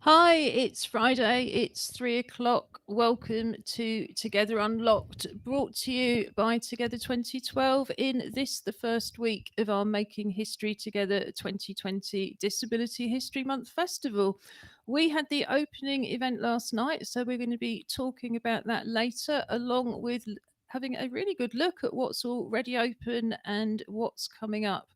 Hi, it's Friday. It's 3 o'clock. Welcome to Together Unlocked, brought to you by Together 2012 in this, the first week of our Making History Together 2020 Disability History Month Festival. We had the opening event last night, so we're going to be talking about that later, along with having a really good look at what's already open and what's coming up.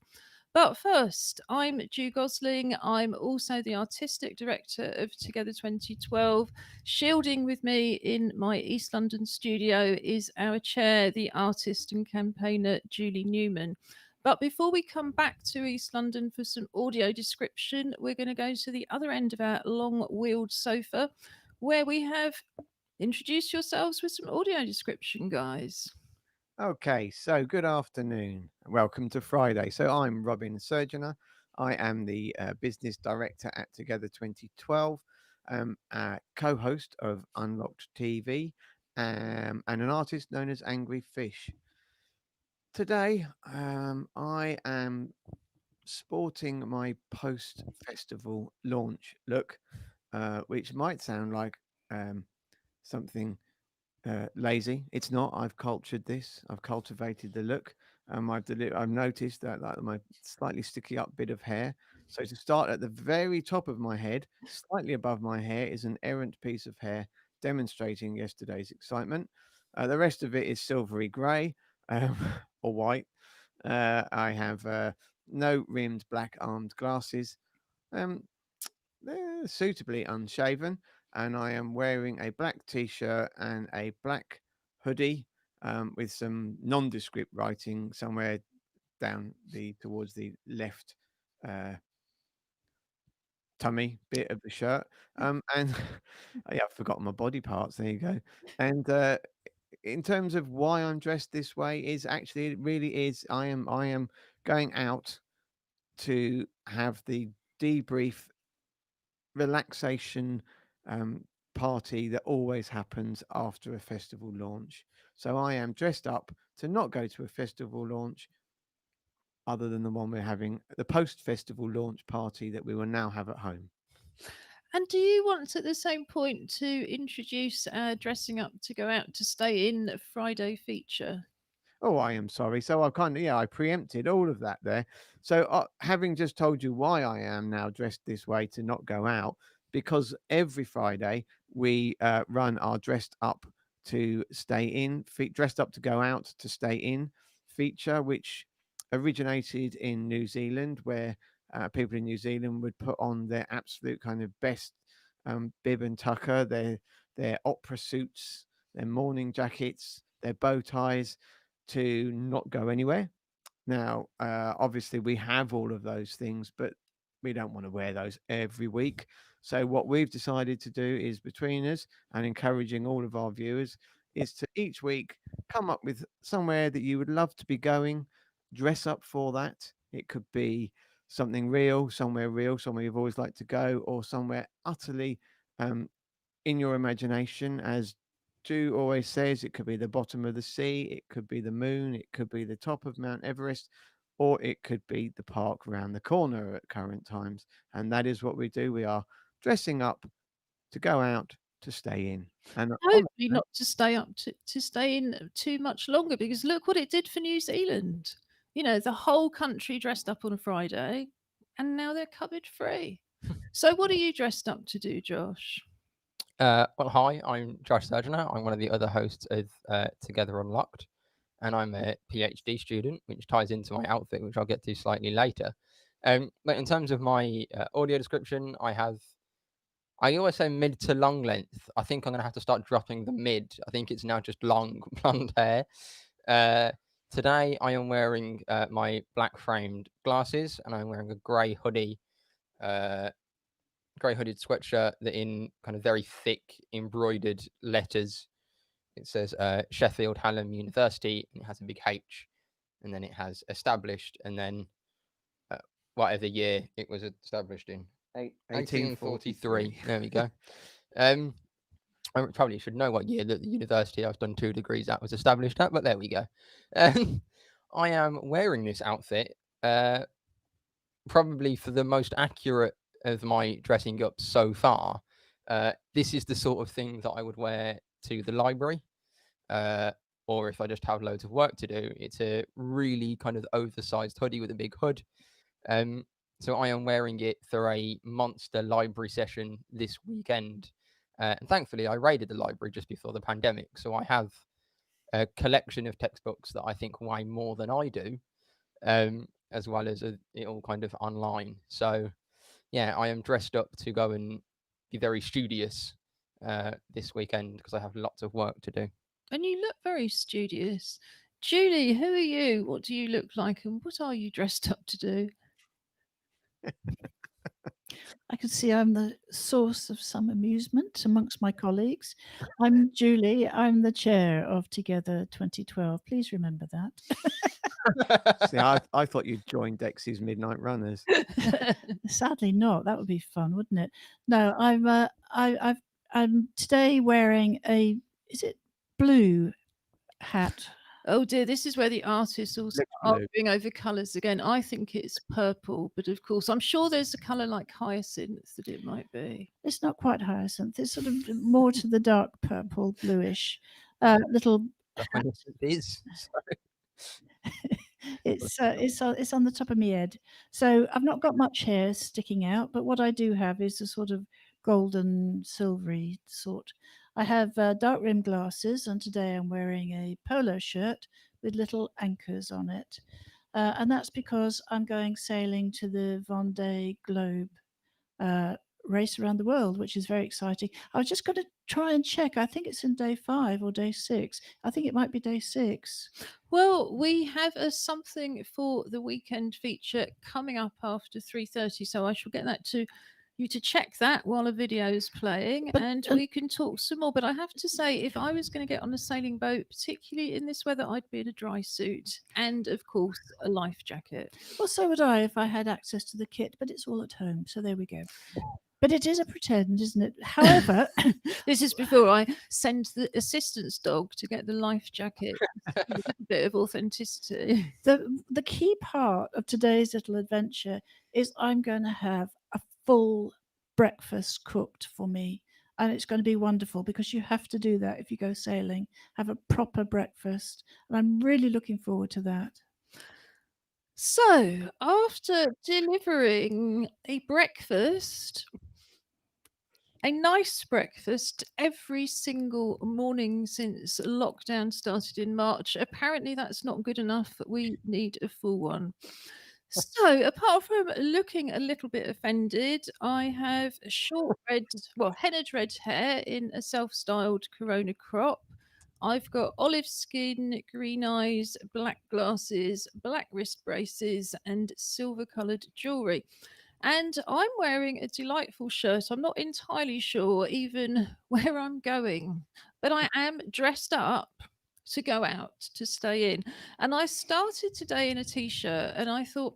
But first, I'm Jew Gosling. I'm also the artistic director of Together 2012. Shielding with me in my East London studio is our chair, the artist and campaigner Julie Newman. But before we come back to East London for some audio description, we're going to go to the other end of our long wheeled sofa where we have introduced yourselves with some audio description, guys. Okay, so good afternoon. Welcome to Friday. So I'm Robin Surgener. I am the business director at Together 2012, co-host of Unlocked TV, and an artist known as Angry Fish. Today, I am sporting my post-festival launch look, which might sound like um, something lazy. It's not. I've cultured this. I've cultivated the look. I've noticed that like my slightly sticky up bit of hair. So to start at the very top of my head, slightly above my hair, is an errant piece of hair demonstrating yesterday's excitement. The rest of it is silvery grey um, or white. I have no rimmed black armed glasses. Um, they're suitably unshaven, and I am wearing a black t-shirt and a black hoodie with some nondescript writing somewhere down the towards the left uh, tummy bit of the shirt. And yeah, I've forgotten my body parts. There you go. And in terms of why I'm dressed this way, is actually it really is. I am going out to have the debrief relaxation party that always happens after a festival launch. So I am dressed up to not go to a festival launch other than the one we're having, the post festival launch party that we will now have at home. And do you want at the same point to introduce dressing up to go out to stay in Friday feature? Oh, I am sorry. So I kind of, yeah, I preempted all of that there. So having just told you why I am now dressed this way to not go out, because every Friday we run our dressed up to stay in, dressed up to go out to stay in feature, which originated in New Zealand, where people in New Zealand would put on their absolute kind of best bib and tucker, their opera suits, their morning jackets, their bow ties to not go anywhere. Now, obviously, we have all of those things, but we don't want to wear those every week. So, what we've decided to do is between us and encouraging all of our viewers is to each week come up with somewhere that you would love to be going, dress up for that. It could be something real, somewhere you've always liked to go, or somewhere utterly um, in your imagination. As Drew always says, it could be the bottom of the sea, it could be the moon, it could be the top of Mount Everest, or it could be the park around the corner at current times. And that is what we do. We are dressing up to go out to stay in. And on that Hopefully note, not to stay up to stay in too much longer because look what it did for New Zealand. You know, the whole country dressed up on a Friday and now they're COVID free. So what are you dressed up to do, Josh? Well, hi, I'm Josh Surgener. I'm one of the other hosts of Together Unlocked, and I'm a PhD student, which ties into my outfit, which I'll get to slightly later. But in terms of my audio description, I always say mid to long length. I think I'm going to have to start dropping the mid. I think it's now just long blonde hair. Uh, Today, I am wearing my black framed glasses, and I'm wearing a uh, grey hooded sweatshirt that in kind of very thick embroidered letters it says Sheffield Hallam University, and it has a big H, and then it has established, and then uh, whatever year it was established in. 1843. 1843. There we go. Um, I probably should know what year that the university I've done 2 degrees at was established at, but there we go. Um, I am wearing this outfit uh, probably for the most accurate of my dressing up so far, this is the sort of thing that I would wear to the library. Or if I just have loads of work to do, it's a really kind of oversized hoodie with a big hood. So I am wearing it for a monster library session this weekend. And thankfully, I raided the library just before the pandemic. So I have a collection of textbooks that I think weigh more than I do, as well as it all kind of online. So yeah, I am dressed up to go and be very studious this weekend because I have lots of work to do. And you look very studious. Julie, who are you? What do you look like? And what are you dressed up to do? I can see I'm the source of some amusement amongst my colleagues. I'm Julie. I'm the chair of Together 2012. Please remember that. See, I thought you'd join Dexy's Midnight Runners. Sadly not. That would be fun, wouldn't it? No, I'm today wearing is it blue hat? Oh dear, this is where the artists all start blue. arguing over colours again. I think it's purple, but of course, I'm sure there's a colour like hyacinth that it might be. It's not quite hyacinth. It's sort of more to the dark purple, bluish. Little. It is. It's on the top of my head. So I've not got much hair sticking out, but what I do have is a sort of golden silvery sort. I have dark rimmed glasses, and today I'm wearing a polo shirt with little anchors on it. And that's because I'm going sailing to the Vendée Globe race around the world, which is very exciting. I was just going to try and check. I think it's in day 5 or day 6. I think it might be day 6. Well, we have a something for the weekend feature coming up after 3:30, so I shall get that to you to check that while a video is playing, and we can talk some more. But I have to say, if I was going to get on a sailing boat, particularly in this weather, I'd be in a dry suit and, of course, a life jacket. Well, so would I if I had access to the kit, but it's all at home, so there we go. But it is a pretend, isn't it? However, this is before I send the assistance dog to get the life jacket. A bit of authenticity. The key part of today's little adventure is I'm going to have a full breakfast cooked for me. And it's going to be wonderful because you have to do that if you go sailing, have a proper breakfast. And I'm really looking forward to that. So, after delivering a breakfast, a nice breakfast every single morning since lockdown started in March, apparently that's not good enough. We need a full one. So, apart from looking a little bit offended, I have hennaed red hair in a self-styled Corona crop. I've got olive skin, green eyes, black glasses, black wrist braces, and silver-coloured jewellery. And I'm wearing a delightful shirt. I'm not entirely sure even where I'm going, but I am dressed up to go out, to stay in. And I started today in a t-shirt and I thought,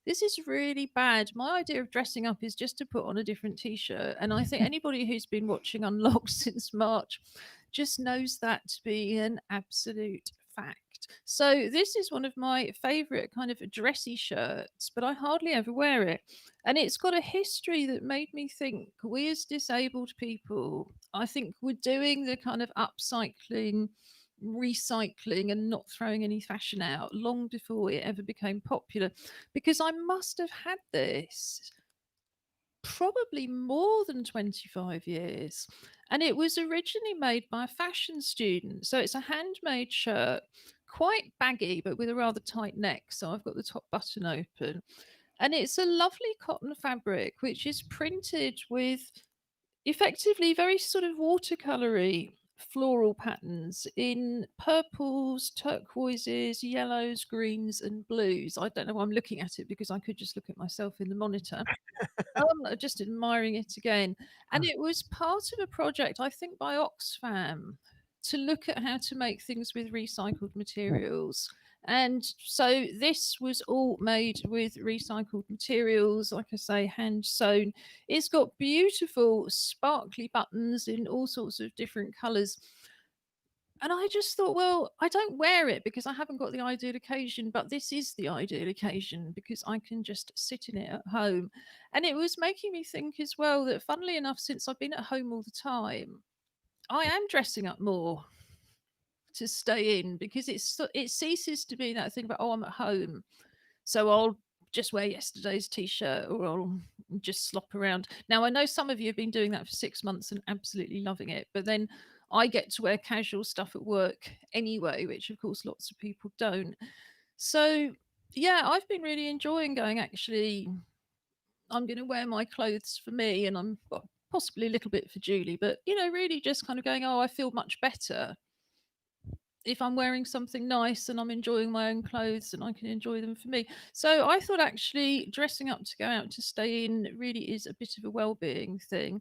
this is really bad. My idea of dressing up is just to put on a different t-shirt. And I think anybody who's been watching Unlocked since March just knows that to be an absolute fact. So this is one of my favorite kind of dressy shirts, but I hardly ever wear it. And it's got a history that made me think we as disabled people, I think we're doing the kind of upcycling, recycling and not throwing any fashion out long before it ever became popular, because I must have had this probably more than 25 years, and it was originally made by a fashion student. So it's a handmade shirt, quite baggy but with a rather tight neck, so I've got the top button open, and it's a lovely cotton fabric which is printed with effectively very sort of watercolory floral patterns in purples, turquoises, yellows, greens, and blues. I don't know why I'm looking at it because I could just look at myself in the monitor. Just admiring it again. And it was part of a project, I think, by Oxfam to look at how to make things with recycled materials. And so this was all made with recycled materials, like I say, hand sewn. It's got beautiful sparkly buttons in all sorts of different colours. And I just thought, well, I don't wear it because I haven't got the ideal occasion, but this is the ideal occasion because I can just sit in it at home. And it was making me think as well that, funnily enough, since I've been at home all the time, I am dressing up more to stay in because it ceases to be that thing about, oh, I'm at home, so I'll just wear yesterday's t-shirt or I'll just slop around. Now, I know some of you have been doing that for 6 months and absolutely loving it, but then I get to wear casual stuff at work anyway, which of course lots of people don't. So yeah, I've been really enjoying going, actually, I'm going to wear my clothes for me, and I'm, well, possibly a little bit for Julie, but really just kind of going, oh, I feel much better if I'm wearing something nice and I'm enjoying my own clothes and I can enjoy them for me. So I thought actually dressing up to go out to stay in really is a bit of a well-being thing.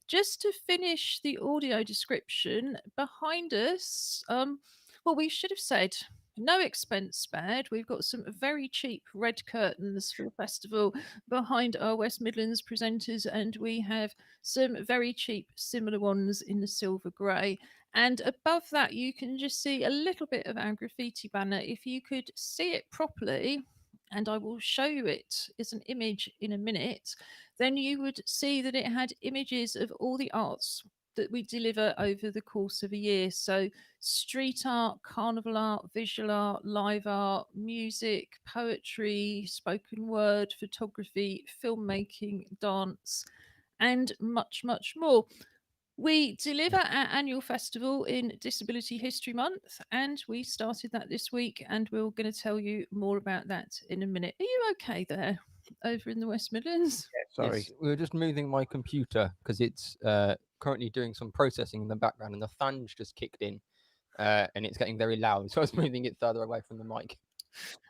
Just to finish the audio description, behind us, well, we should have said no expense spared. We've got some very cheap red curtains for the festival behind our West Midlands presenters, and we have some very cheap similar ones in the silver grey. And above that, you can just see a little bit of our graffiti banner. If you could see it properly, and I will show you it as an image in a minute, then you would see that it had images of all the arts that we deliver over the course of a year. So street art, carnival art, visual art, live art, music, poetry, spoken word, photography, filmmaking, dance, and much, much more. We deliver our annual festival in Disability History Month, and we started that this week, and we're going to tell you more about that in a minute. Are you okay there over in the West Midlands? Sorry. Yes, we were just moving my computer because it's currently doing some processing in the background, and the fan's just kicked in, and it's getting very loud. So I was moving it further away from the mic.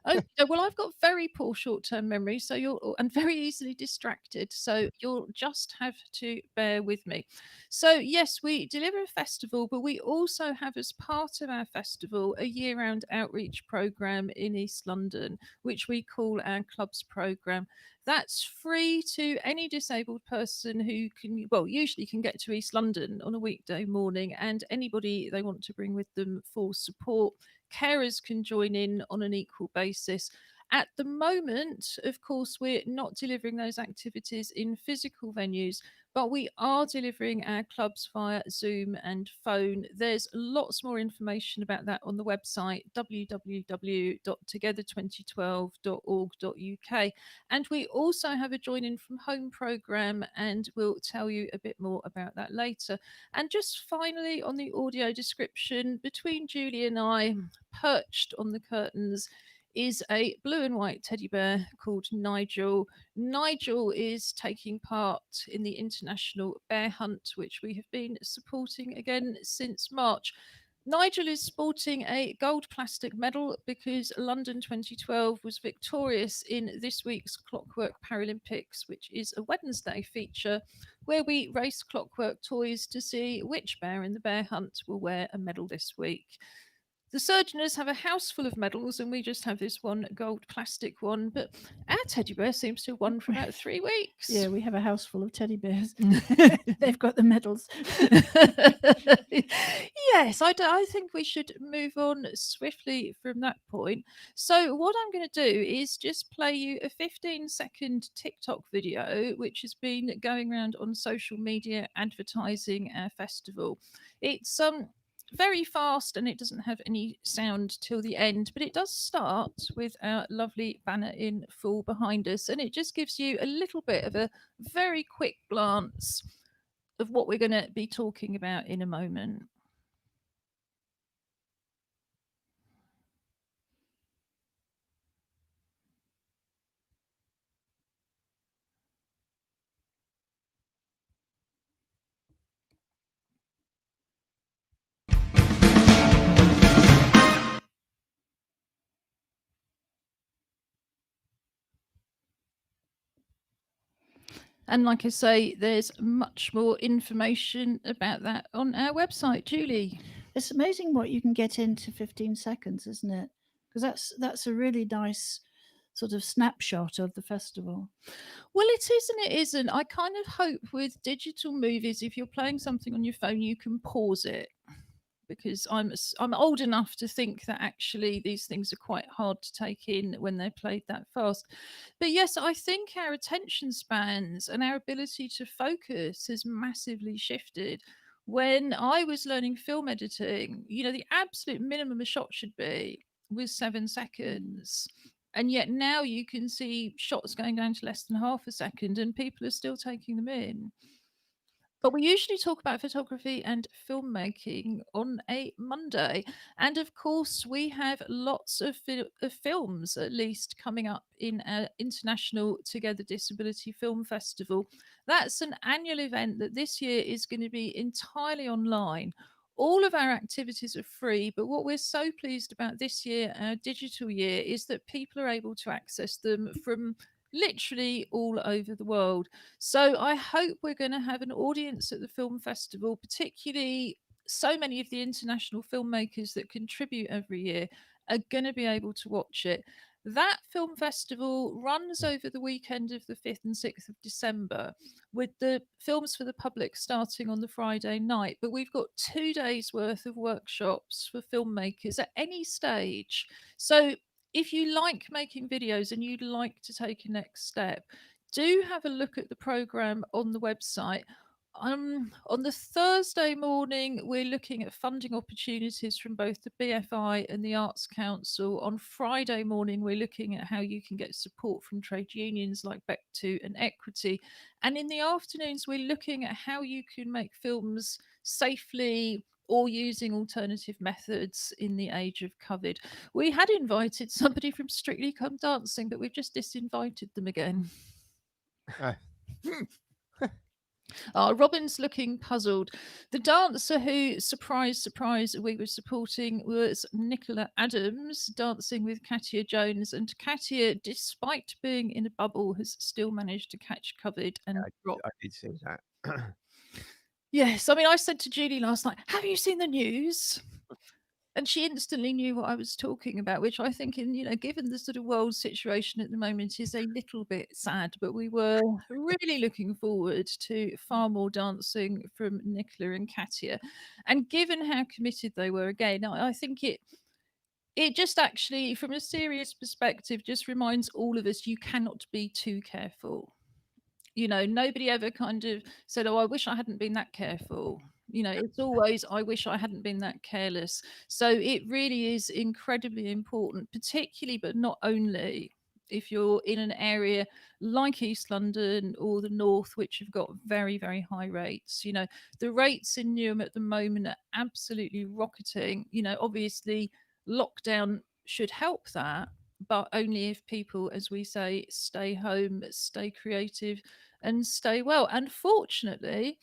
Oh, well, I've got very poor short-term memory, so and very easily distracted. So you'll just have to bear with me. So yes, we deliver a festival, but we also have, as part of our festival, a year-round outreach program in East London, which we call our Clubs program. That's free to any disabled person who can, well, usually can get to East London on a weekday morning, and anybody they want to bring with them for support. Carers can join in on an equal basis. At the moment, of course, we're not delivering those activities in physical venues, but we are delivering our clubs via Zoom and phone. There's lots more information about that on the website www.together2012.org.uk. And we also have a join in from home programme, and we'll tell you a bit more about that later. And just finally, on the audio description, between Julie and I, perched on the curtains, is a blue and white teddy bear called Nigel. Nigel is taking part in the International Bear Hunt, which we have been supporting again since March. Nigel is sporting a gold plastic medal because London 2012 was victorious in this week's Clockwork Paralympics, which is a Wednesday feature where we race clockwork toys to see which bear in the bear hunt will wear a medal this week. The Surgeoners have a house full of medals, and we just have this one gold plastic one. But our teddy bear seems to have won for about 3 weeks. Yeah, we have a house full of teddy bears. They've got the medals. Yes, I think we should move on swiftly from that point. So what I'm going to do is just play you a 15-second TikTok video, which has been going around on social media advertising our festival. It's very fast, and it doesn't have any sound till the end, but it does start with our lovely banner in full behind us, and it just gives you a little bit of a very quick glance of what we're going to be talking about in a moment. And like I say, there's much more information about that on our website. Julie? It's amazing what you can get into 15 seconds, isn't it? Because that's a really nice sort of snapshot of the festival. Well, it is and it isn't. I kind of hope with digital movies, if you're playing something on your phone, you can pause it, because I'm old enough to think that actually these things are quite hard to take in when they're played that fast. But yes, I think our attention spans and our ability to focus has massively shifted. When I was learning film editing, the absolute minimum a shot should be was 7 seconds. And yet now you can see shots going down to less than half a second and people are still taking them in. But we usually talk about photography and filmmaking on a Monday. And of course, we have lots of films, at least, coming up in our International Together Disability Film Festival. That's an annual event that this year is going to be entirely online. All of our activities are free, but what we're so pleased about this year, our digital year, is that people are able to access them from literally all over the world. So I hope we're going to have an audience at the film festival, particularly so many of the international filmmakers that contribute every year are going to be able to watch it. That film festival runs over the weekend of the 5th and 6th of December, with the films for the public starting on the Friday night. But we've got 2 days worth of workshops for filmmakers at any stage. So if you like making videos and you'd like to take a next step, do have a look at the program on the website. On the Thursday morning, we're looking at funding opportunities from both the BFI and the Arts Council. On Friday morning, we're looking at how you can get support from trade unions like Beck2 and Equity. And in the afternoons, we're looking at how you can make films safely or using alternative methods in the age of COVID. We had invited somebody from Strictly Come Dancing, but we've just disinvited them again. Robin's looking puzzled. The dancer who, surprise, surprise, we were supporting was Nicola Adams, dancing with Katia Jones. And Katia, despite being in a bubble, has still managed to catch COVID and drop. I did see that. Yes, I mean, I said to Julie last night, have you seen the news? And she instantly knew what I was talking about, which I think, given the sort of world situation at the moment, is a little bit sad. But we were really looking forward to far more dancing from Nicola and Katia. And given how committed they were, again, I think it just actually, from a serious perspective, just reminds all of us you cannot be too careful. Nobody ever kind of said, oh, I wish I hadn't been that careful. It's always, I wish I hadn't been that careless. So it really is incredibly important, particularly, but not only, if you're in an area like East London or the North, which have got very, very high rates. The rates in Newham at the moment are absolutely rocketing. Obviously, lockdown should help that, but only if people, as we say, stay home, stay creative, and stay well. And fortunately,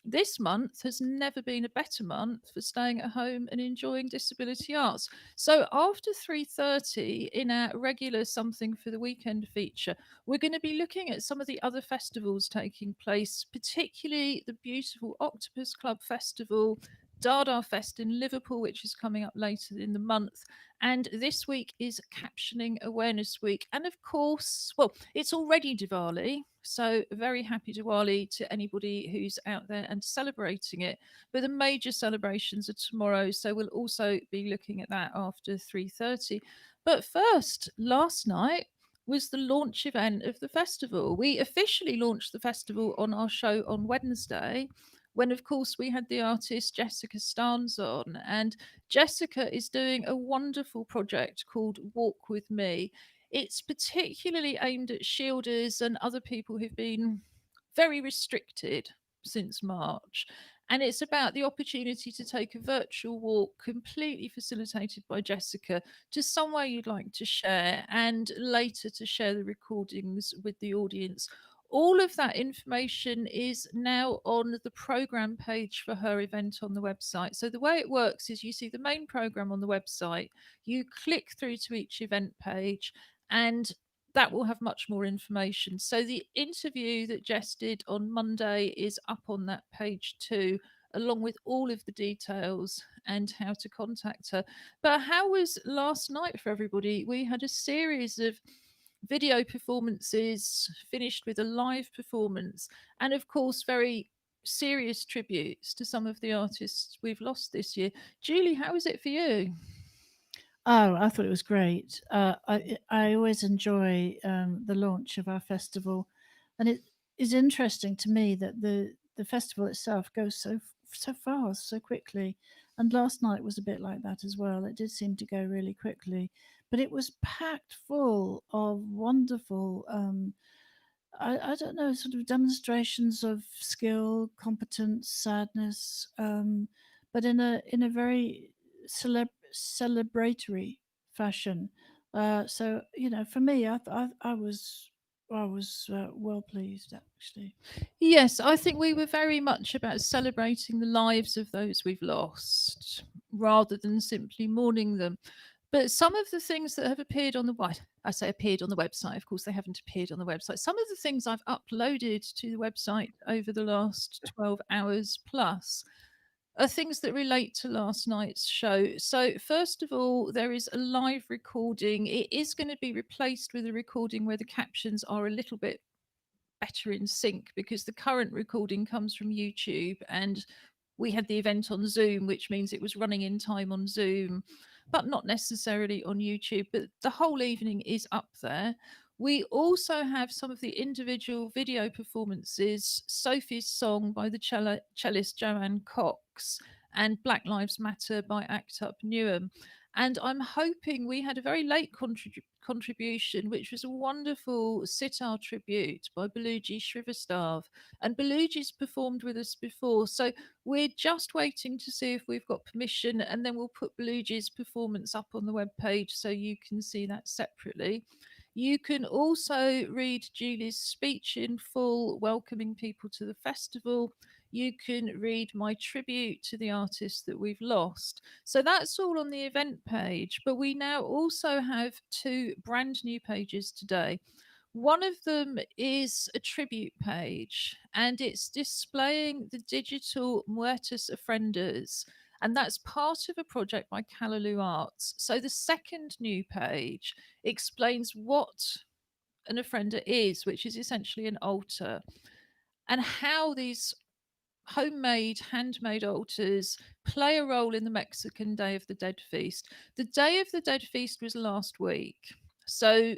this month has never been a better month for staying at home and enjoying disability arts. So after 3:30 in our regular Something for the Weekend feature, we're going to be looking at some of the other festivals taking place, particularly the beautiful Octopus Club Festival, Dada Fest in Liverpool, which is coming up later in the month. And this week is Captioning Awareness Week. And of course, well, it's already Diwali. So very happy Diwali to anybody who's out there and celebrating it. But the major celebrations are tomorrow. So we'll also be looking at that after 3:30. But first, last night was the launch event of the festival. We officially launched the festival on our show on Wednesday, when of course we had the artist Jessica Starnes on, and Jessica is doing a wonderful project called Walk With Me. It's particularly aimed at shielders and other people who've been very restricted since March. And it's about the opportunity to take a virtual walk, completely facilitated by Jessica, to somewhere you'd like to share, and later to share the recordings with the audience. All of that information is now on the program page for her event on the website. So the way it works is you see the main program on the website, you click through to each event page, and that will have much more information. So the interview that Jess did on Monday is up on that page too, along with all of the details and how to contact her. But how was last night for everybody? We had a series of video performances, finished with a live performance, and of course, very serious tributes to some of the artists we've lost this year. Julie, how was it for you? Oh, I thought it was great. I always enjoy the launch of our festival, and it is interesting to me that the festival itself goes so fast, so quickly. And last night was a bit like that as well. It did seem to go really quickly, but it was packed full of wonderful. I don't know, sort of demonstrations of skill, competence, sadness, but in a very celebratory fashion. So you know, for me, I was well pleased actually. Yes, I think we were very much about celebrating the lives of those we've lost rather than simply mourning them. But some of the things that have appeared on the I say appeared on the website, of course they haven't appeared on the website. Some of the things I've uploaded to the website over the last 12 hours plus are things that relate to last night's show. So, first of all, there is a live recording. It is going to be replaced with a recording where the captions are a little bit better in sync because the current recording comes from YouTube, and we had the event on Zoom, which means it was running in time on Zoom, but not necessarily on YouTube. But the whole evening is up there. We also have some of the individual video performances, Sophie's Song by the cellist Joanne Cox and Black Lives Matter by Act Up Newham. And I'm hoping we had a very late contribution, which was a wonderful sitar tribute by Beluji Srivastav. And Beluji's performed with us before. So we're just waiting to see if we've got permission, and then we'll put Beluji's performance up on the webpage so you can see that separately. You can also read Julie's speech in full, welcoming people to the festival. You can read my tribute to the artists that we've lost. So that's all on the event page. But we now also have two brand new pages today. One of them is a tribute page, and it's displaying the digital Muertes Ofrendas, and that's part of a project by Callaloo Arts. So the second new page explains what an ofrenda is, which is essentially an altar, and how these homemade, handmade altars play a role in the Mexican Day of the Dead feast. The Day of the Dead feast was last week, so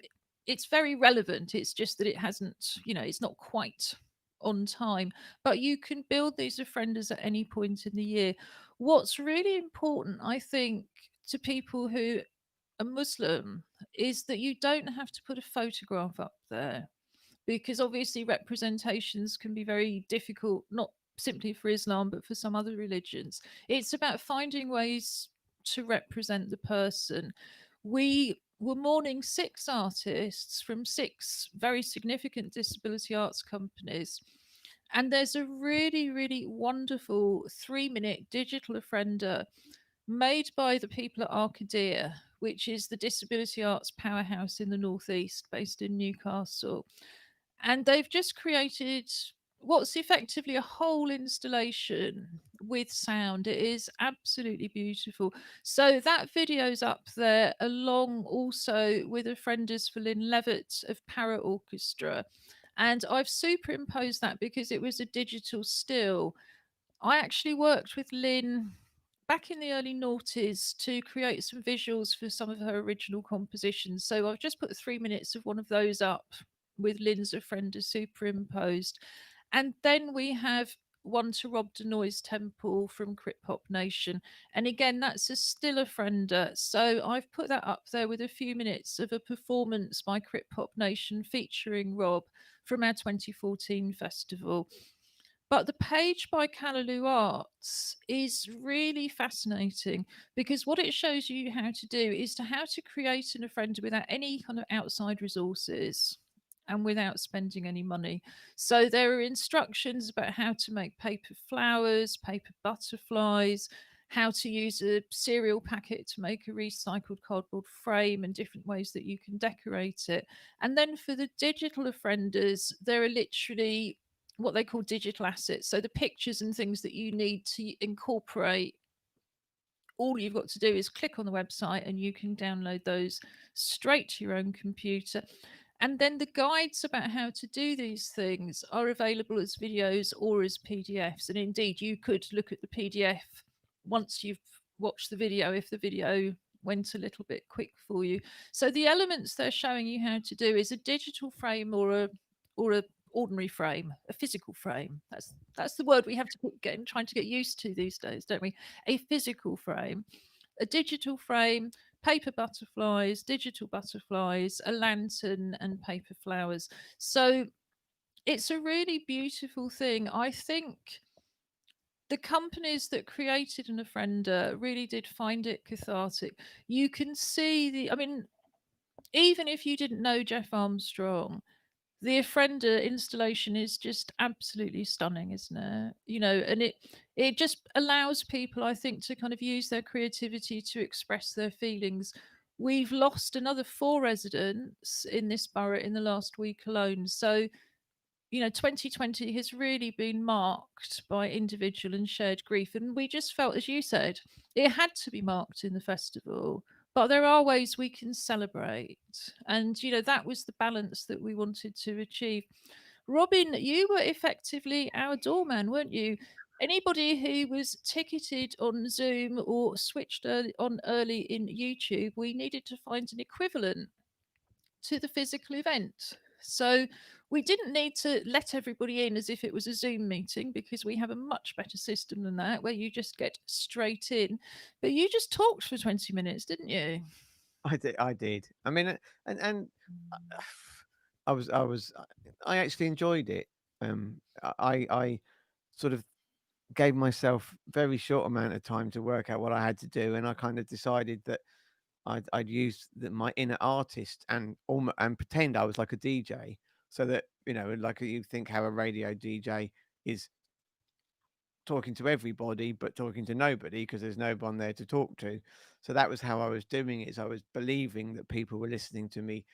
it's very relevant. It's just that it hasn't, it's not quite on time. But you can build these ofrendas at any point in the year. What's really important, I think, to people who are Muslim is that you don't have to put a photograph up there, because obviously representations can be very difficult, not simply for Islam, but for some other religions. It's about finding ways to represent the person. We were mourning 6 artists from 6 very significant disability arts companies. And there's a really, really wonderful 3-minute digital ofrenda made by the people at Arcadia, which is the disability arts powerhouse in the Northeast, based in Newcastle. And they've just created what's effectively a whole installation with sound. It is absolutely beautiful. So that video's up there, along also with ofrendas for Lynn Levitt of Para Orchestra. And I've superimposed that because it was a digital still. I actually worked with Lynn back in the early noughties to create some visuals for some of her original compositions. So I've just put 3 minutes of one of those up with Lynn's ofrenda superimposed. And then we have one to Rob Denoy's Temple from Crip Hop Nation. And again, that's a still ofrenda. So I've put that up there with a few minutes of a performance by Crip Hop Nation featuring Rob from our 2014 festival. But the page by Callaloo Arts is really fascinating, because what it shows you how to do is how to create an ofrenda without any kind of outside resources and without spending any money. So there are instructions about how to make paper flowers, paper butterflies, how to use a cereal packet to make a recycled cardboard frame, and different ways that you can decorate it. And then for the digital ofrendas, there are literally what they call digital assets. So the pictures and things that you need to incorporate, all you've got to do is click on the website and you can download those straight to your own computer. And then the guides about how to do these things are available as videos or as PDFs. And indeed, you could look at the PDF once you've watched the video if the video went a little bit quick for you. So the elements they're showing you how to do is a digital frame or a ordinary frame, a physical frame. That's the word we have to trying to get used to these days, don't we? A physical frame, a digital frame, paper butterflies, digital butterflies, a lantern, and paper flowers. So it's a really beautiful thing. I think the companies that created an Ofrenda really did find it cathartic. You can see I mean, even if you didn't know Jeff Armstrong, the Ofrenda installation is just absolutely stunning, isn't it? You know, and it just allows people, I think, to kind of use their creativity to express their feelings. We've lost another 4 residents in this borough in the last week alone. So, you know, 2020 has really been marked by individual and shared grief. And we just felt, as you said, it had to be marked in the festival. But there are ways we can celebrate. And, you know, that was the balance that we wanted to achieve. Robin, you were effectively our doorman, weren't you? Anybody who was ticketed on Zoom or switched early in YouTube, we needed to find an equivalent to the physical event. So we didn't need to let everybody in as if it was a Zoom meeting, because we have a much better system than that, where you just get straight in. But you just talked for 20 minutes, didn't you? I did. I mean, and I actually enjoyed it. I sort of gave myself very short amount of time to work out what I had to do, and I kind of decided that I'd use my inner artist and pretend I was like a DJ, so that, you know, like you think how a radio DJ is talking to everybody but talking to nobody because there's no one there to talk to. So that was how I was doing it. So I was believing that people were listening to me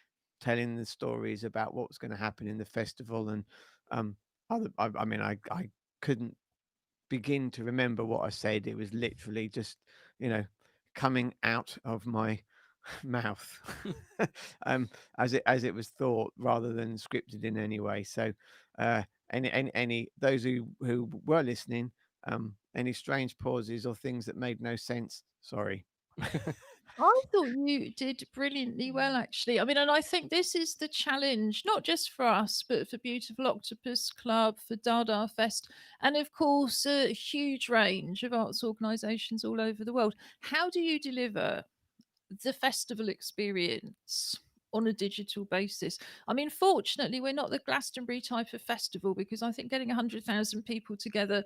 telling the stories about what was going to happen in the festival. And I mean, I couldn't begin to remember what I said. It was literally just, you know, coming out of my mouth as it was thought, rather than scripted in any way. So any those who were listening, any strange pauses or things that made no sense, sorry. I thought you did brilliantly well, actually. I mean, and I think this is the challenge, not just for us, but for Beautiful Octopus Club, for Dada Fest, and of course, a huge range of arts organisations all over the world. How do you deliver the festival experience on a digital basis? I mean, fortunately, we're not the Glastonbury type of festival, because I think getting 100,000 people together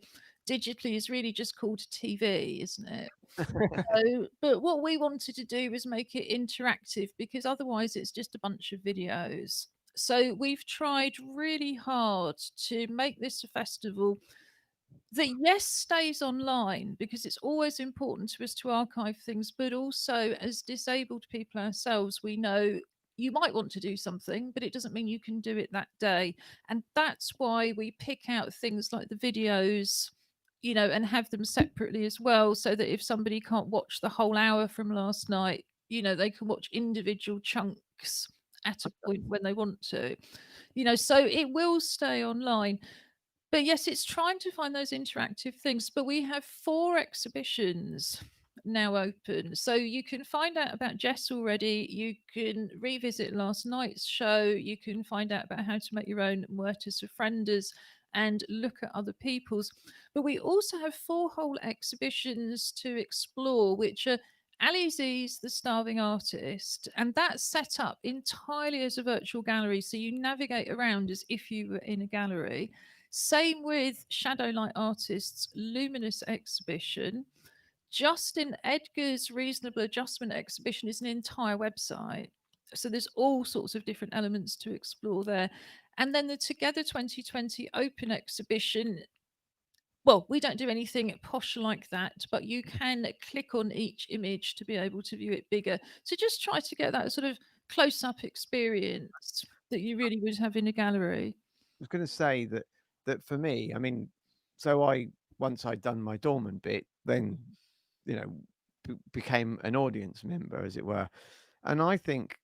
digitally is really just called TV, isn't it? So, but what we wanted to do was make it interactive, because otherwise it's just a bunch of videos. So we've tried really hard to make this a festival that, yes, stays online, because it's always important to us to archive things, but also as disabled people ourselves, we know you might want to do something, but it doesn't mean you can do it that day. And that's why we pick out things like the videos, you know, and have them separately as well, so that if somebody can't watch the whole hour from last night, you know, they can watch individual chunks at a point when they want to, you know, so it will stay online. But yes, it's trying to find those interactive things. But we have 4 exhibitions now open. So you can find out about Jess already. You can revisit last night's show. You can find out about how to make your own Muertes Ofrendas and look at other people's. But we also have 4 whole exhibitions to explore, which are Ali Z's The Starving Artist, and that's set up entirely as a virtual gallery. So you navigate around as if you were in a gallery. Same with Shadowlight Artists' Luminous exhibition. Justin Edgar's Reasonable Adjustment exhibition is an entire website. So there's all sorts of different elements to explore there. And then the Together 2020 open exhibition, well, we don't do anything posh like that, but you can click on each image to be able to view it bigger. So just try to get that sort of close-up experience that you really would have in a gallery. I was going to say that for me, I mean, once I'd done my doorman bit, then, you know, became an audience member, as it were. And I think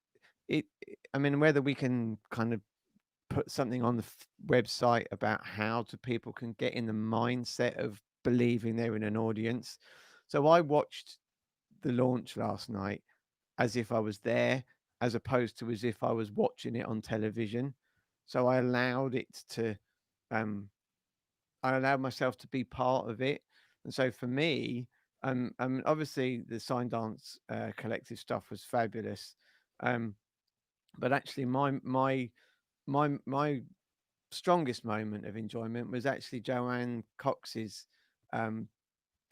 I mean, whether we can kind of put something on the website about how people can get in the mindset of believing they're in an audience. So I watched the launch last night as if I was there, as opposed to as if I was watching it on television. So I allowed it to, I allowed myself to be part of it. And so for me, obviously the Sign Dance Collective stuff was fabulous. But actually my strongest moment of enjoyment was actually Joanne Cox's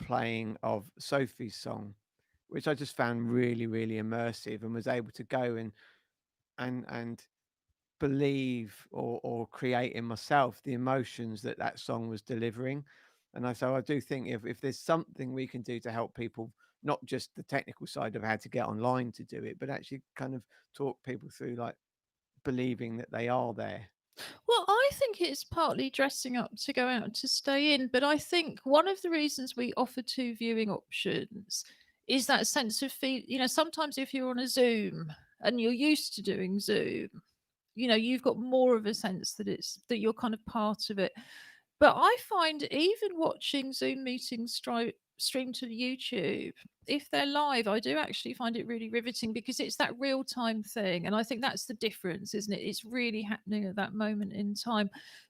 playing of Sophie's song, which I just found really, really immersive, and was able to go and believe or create in myself the emotions that song was delivering. And so I do think if there's something we can do to help people, not just the technical side of how to get online to do it, but actually kind of talk people through like believing that they are there. Well, I think it's partly dressing up to go out to stay in, but I think one of the reasons we offer 2 viewing options is that sense of sometimes if you're on a Zoom and you're used to doing Zoom, you've got more of a sense that you're kind of part of it. But I find even watching Zoom meetings stream to YouTube, if they're live, I do actually find it really riveting because it's that real time thing. And I think that's the difference, isn't it? It's really happening at that moment in time.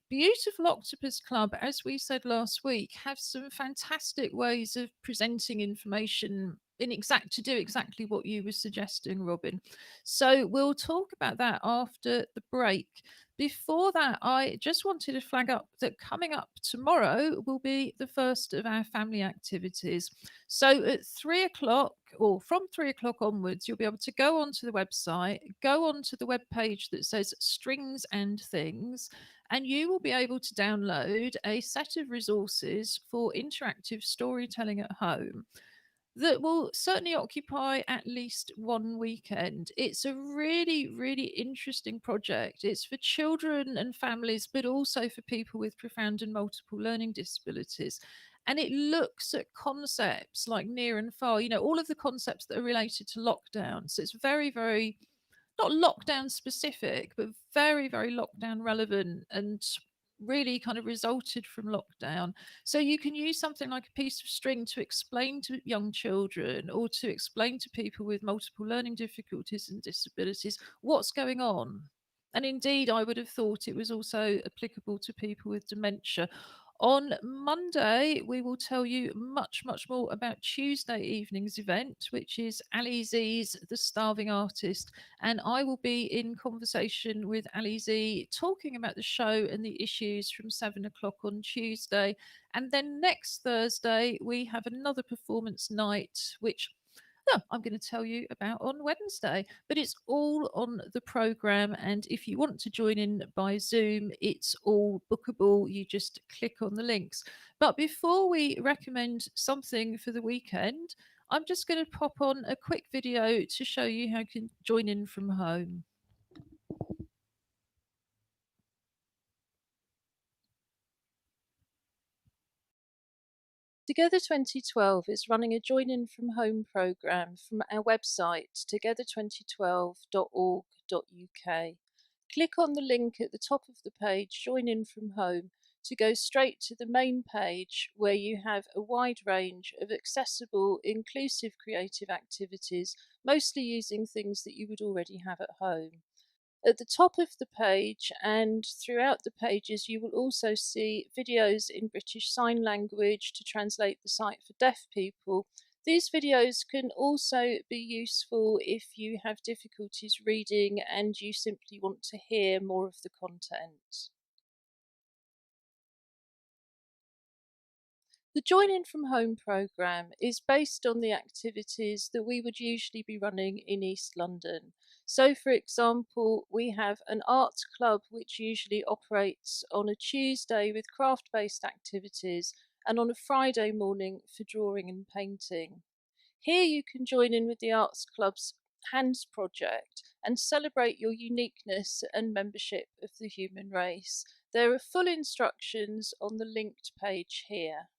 Beautiful Octopus Club, as we said last week, have some fantastic ways of presenting information to do exactly what you were suggesting, Robin. So we'll talk about that after the break. Before that, I just wanted to flag up that coming up tomorrow will be the first of our family activities. So at 3 o'clock, or from 3 o'clock onwards, you'll be able to go onto the website, go onto the web page that says Strings and Things, and you will be able to download a set of resources for interactive storytelling at home that will certainly occupy at least one weekend. It's a really, really interesting project. It's for children and families, but also for people with profound and multiple learning disabilities. And it looks at concepts like near and far, all of the concepts that are related to lockdown. So it's very, very not lockdown specific, but very, very lockdown relevant and really kind of resulted from lockdown. So you can use something like a piece of string to explain to young children or to explain to people with multiple learning difficulties and disabilities what's going on. And indeed, I would have thought it was also applicable to people with dementia. On Monday, we will tell you much, much more about Tuesday evening's event, which is Ali Z's The Starving Artist. And I will be in conversation with Ali Z talking about the show and the issues from 7 o'clock on Tuesday. And then next Thursday, we have another performance night, which I'm going to tell you about on Wednesday. But it's all on the programme. And if you want to join in by Zoom, it's all bookable. You just click on the links. But before we recommend something for the weekend, I'm just going to pop on a quick video to show you how you can join in from home. Together 2012 is running a Join In From Home programme from our website, together2012.org.uk. Click on the link at the top of the page, Join In From Home, to go straight to the main page where you have a wide range of accessible, inclusive creative activities, mostly using things that you would already have at home. At the top of the page and throughout the pages, you will also see videos in British Sign Language to translate the site for deaf people. These videos can also be useful if you have difficulties reading and you simply want to hear more of the content. The Join In From Home programme is based on the activities that we would usually be running in East London. So, for example, we have an art club which usually operates on a Tuesday with craft-based activities and on a Friday morning for drawing and painting. Here you can join in with the Arts Club's Hands project and celebrate your uniqueness and membership of the human race. There are full instructions on the linked page here.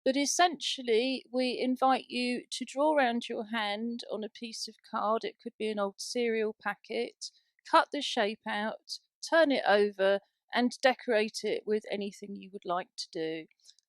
But essentially, we invite you to draw around your hand on a piece of card. It could be an old cereal packet. Cut the shape out, turn it over, and decorate it with anything you would like to do.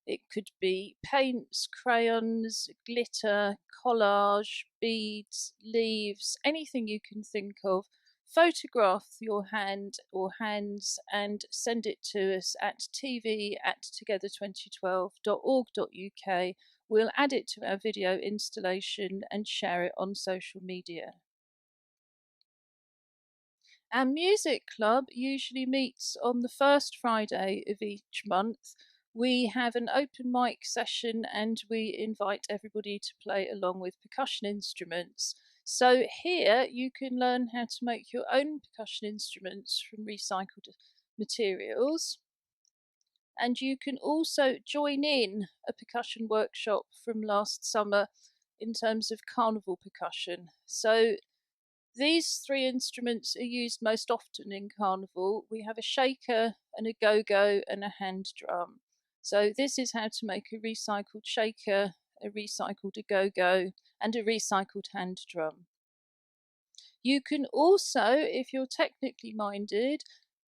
It could be paints, crayons, glitter, collage, beads, leaves, anything you can think of. Photograph your hand or hands and send it to us at tv@together2012.org.uk. We'll add it to our video installation and share it on social media. Our music club usually meets on the first Friday of each month. We have an open mic session and we invite everybody to play along with percussion instruments. So here you can learn how to make your own percussion instruments from recycled materials. And you can also join in a percussion workshop from last summer in terms of carnival percussion. So these three instruments are used most often in carnival. We have a shaker and a go-go and a hand drum. So this is how to make a recycled shaker, a recycled go-go, and a recycled hand drum. You can also, if you're technically minded,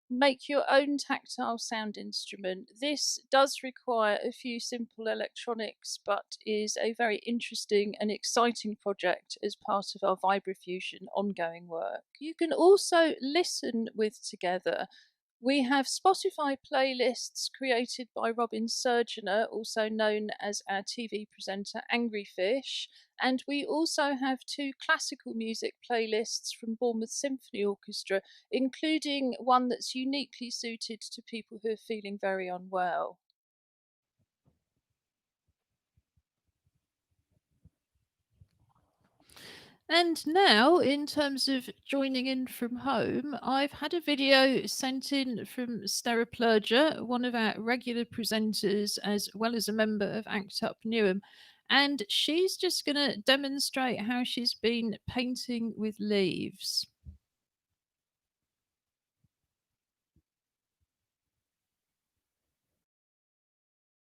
make your own tactile sound instrument. This does require a few simple electronics, but is a very interesting and exciting project as part of our Vibrafusion ongoing work. You can also listen with Together. We have Spotify playlists created by Robin Surgener, also known as our TV presenter Angry Fish, and we also have 2 classical music playlists from Bournemouth Symphony Orchestra, including one that's uniquely suited to people who are feeling very unwell. And now, in terms of joining in from home, I've had a video sent in from Stera Plurger, one of our regular presenters, as well as a member of ACT UP Newham. And she's just going to demonstrate how she's been painting with leaves.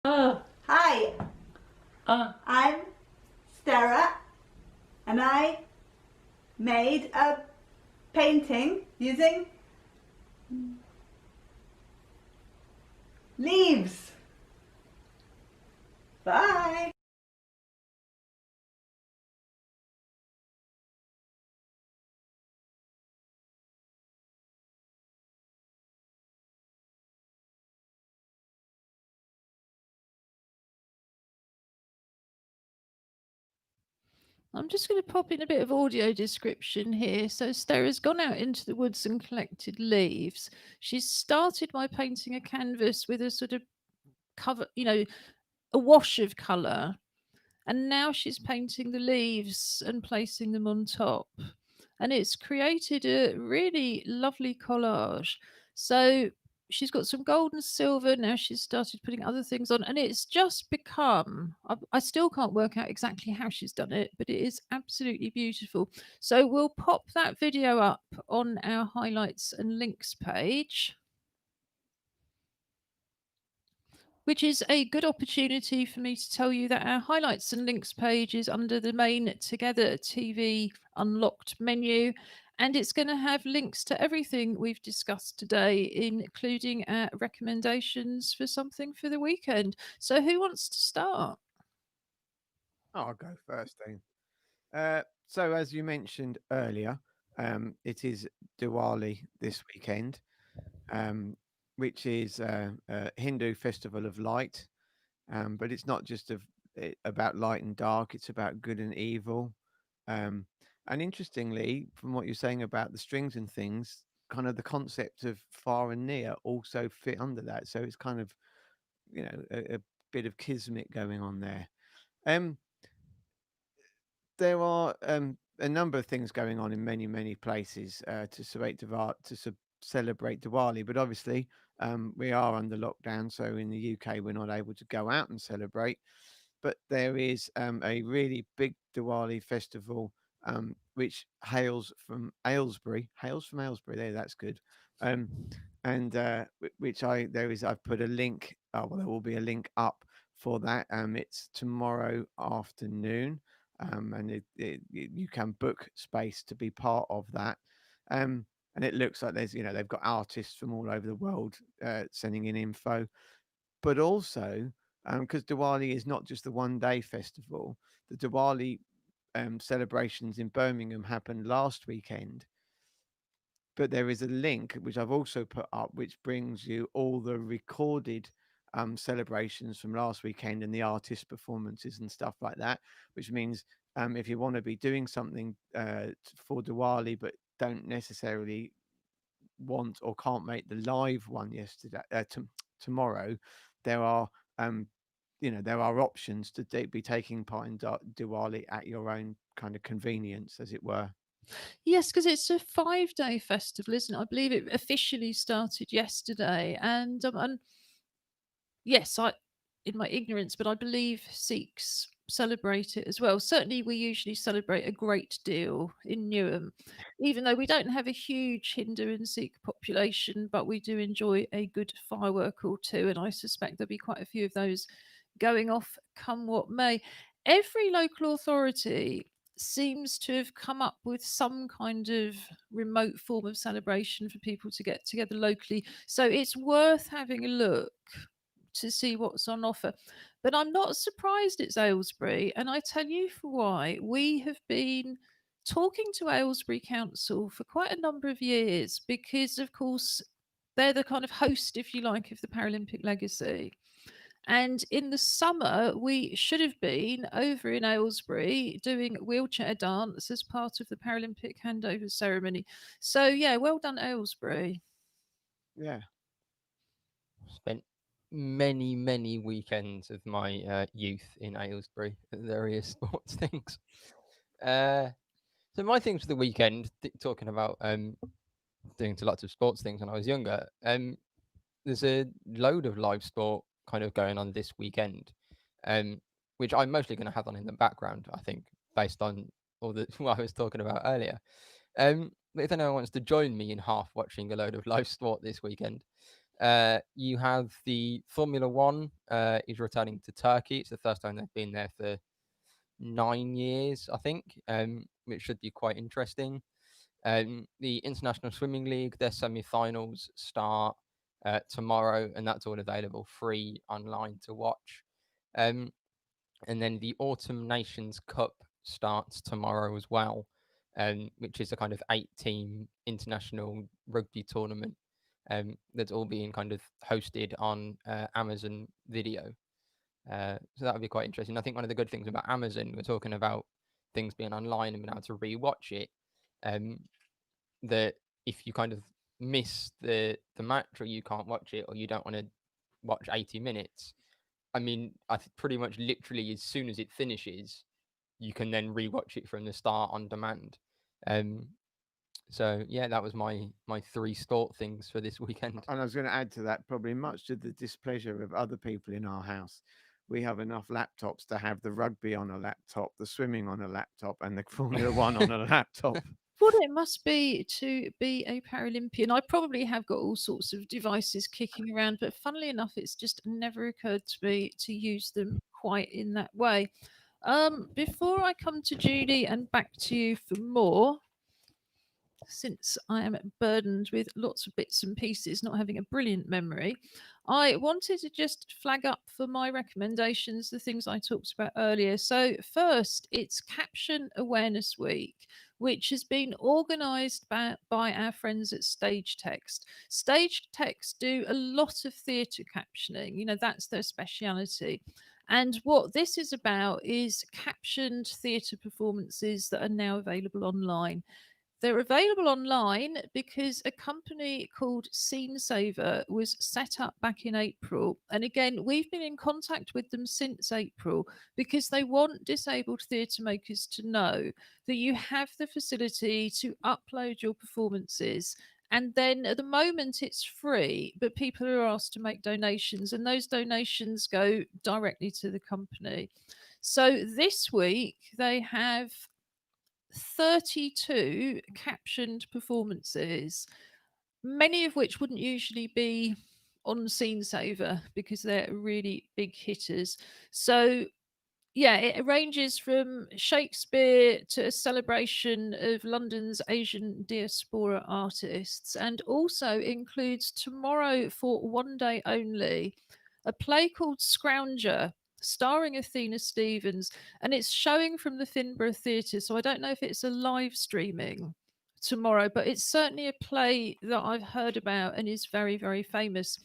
Hi, I'm Stera, and I made a painting using leaves. Bye. I'm just going to pop in a bit of audio description here. So Stera's gone out into the woods and collected leaves. She's started by painting a canvas with a sort of cover, a wash of colour. And now she's painting the leaves and placing them on top. And it's created a really lovely collage. So she's got some gold and silver. Now she's started putting other things on, and it's just become, I still can't work out exactly how she's done it, but it is absolutely beautiful. So we'll pop that video up on our highlights and links page, which is a good opportunity for me to tell you that our highlights and links page is under the main Together TV Unlocked menu, and it's going to have links to everything we've discussed today, including our recommendations for something for the weekend. So who wants to start? I'll go first then. So as you mentioned earlier, it is Diwali this weekend, which is a Hindu festival of light. But it's not just about light and dark, it's about good and evil. And interestingly, from what you're saying about the strings and things, kind of the concept of far and near also fit under that. So it's kind of, a bit of kismet going on there. There are a number of things going on in many, many places to celebrate Diwali, but obviously we are under lockdown, so in the UK we're not able to go out and celebrate. But there is a really big Diwali festival which hails from Aylesbury. Hails from Aylesbury. There, that's good. And which I've put a link. Well, there will be a link up for that. It's tomorrow afternoon, and you can book space to be part of that. And it looks like there's, they've got artists from all over the world sending in info, but also because Diwali is not just the one-day festival. The Diwali celebrations in Birmingham happened last weekend, but there is a link which I've also put up, which brings you all the recorded celebrations from last weekend and the artist performances and stuff like that. Which means if you want to be doing something for Diwali but don't necessarily want or can't make the live one tomorrow, there are there are options to be taking part in Diwali at your own kind of convenience, as it were. Yes, because it's a 5-day festival, isn't it? I believe it officially started yesterday, and yes, in my ignorance, but I believe Sikhs celebrate it as well. Certainly, we usually celebrate a great deal in Newham, even though we don't have a huge Hindu and Sikh population, but we do enjoy a good firework or two, and I suspect there'll be quite a few of those going off come what may. Every local authority seems to have come up with some kind of remote form of celebration for people to get together locally. So it's worth having a look to see what's on offer. But I'm not surprised it's Aylesbury, and I tell you for why. We have been talking to Aylesbury Council for quite a number of years because, of course, they're the kind of host, if you like, of the Paralympic legacy. And in the summer, we should have been over in Aylesbury doing wheelchair dance as part of the Paralympic handover ceremony. So, yeah, well done, Aylesbury. Yeah. Spent many weekends of my youth in Aylesbury at various sports things. So my things for the weekend, talking about doing lots of sports things when I was younger, there's a load of live sport kind of going on this weekend, which I'm mostly going to have on in the background, I think, based on all the what I was talking about earlier. But if anyone wants to join me in half watching a load of live sport this weekend, you have the Formula One is returning to Turkey. It's the first time they've been there for 9 years, I think, which should be quite interesting. The International Swimming League, their semi-finals start tomorrow, and that's all available free online to watch. And then the Autumn Nations Cup starts tomorrow as well, which is a kind of 8-team international rugby tournament that's all being kind of hosted on Amazon Video. So that would be quite interesting. I think one of the good things about Amazon, we're talking about things being online and being able to rewatch it, that if you kind of miss the match, or you can't watch it, or you don't want to watch 80 minutes, I mean, pretty much literally as soon as it finishes, you can then rewatch it from the start on demand. So yeah, that was my 3 sport things for this weekend. And I was going to add to that, probably much to the displeasure of other people in our house, we have enough laptops to have the rugby on a laptop, the swimming on a laptop, and the Formula One on a laptop. What it must be to be a Paralympian. I probably have got all sorts of devices kicking around, but funnily enough, it's just never occurred to me to use them quite in that way. Before I come to Judy and back to you for more, since I am burdened with lots of bits and pieces, not having a brilliant memory, I wanted to just flag up for my recommendations the things I talked about earlier. So, first, it's Caption Awareness Week, which has been organised by our friends at Stage Text. Stage Text do a lot of theatre captioning, that's their speciality. And what this is about is captioned theatre performances that are now available online. They're available online because a company called Scene Saver was set up back in April. And again, we've been in contact with them since April because they want disabled theatre makers to know that you have the facility to upload your performances. And then at the moment it's free, but people are asked to make donations, and those donations go directly to the company. So this week they have 32 captioned performances, many of which wouldn't usually be on Scene Saver because they're really big hitters. So yeah, it ranges from Shakespeare to a celebration of London's Asian diaspora artists, and also includes tomorrow for one day only a play called Scrounger, starring Athena Stevens, and it's showing from the Finborough Theatre. So I don't know if it's a live streaming tomorrow, but it's certainly a play that I've heard about and is very, very famous.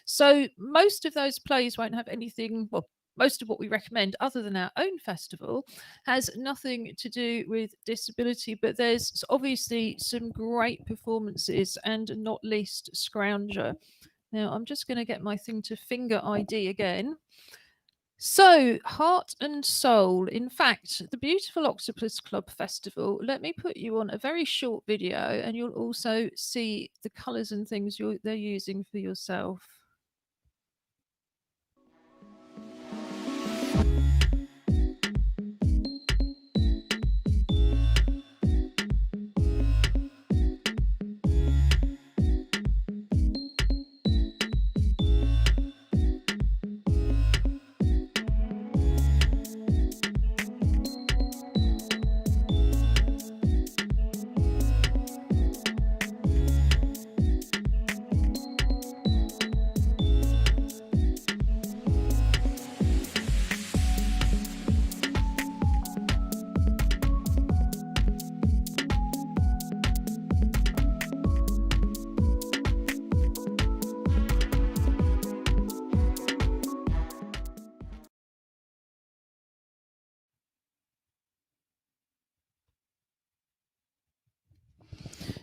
So most of those plays won't have anything, well, most of what we recommend, other than our own festival, has nothing to do with disability, but there's obviously some great performances, and not least Scrounger. Now, I'm just going to get my thing to finger ID again. So, Heart and Soul. In fact, the Beautiful Octopus Club Festival, let me put you on a very short video and you'll also see the colours and things they're using for yourself.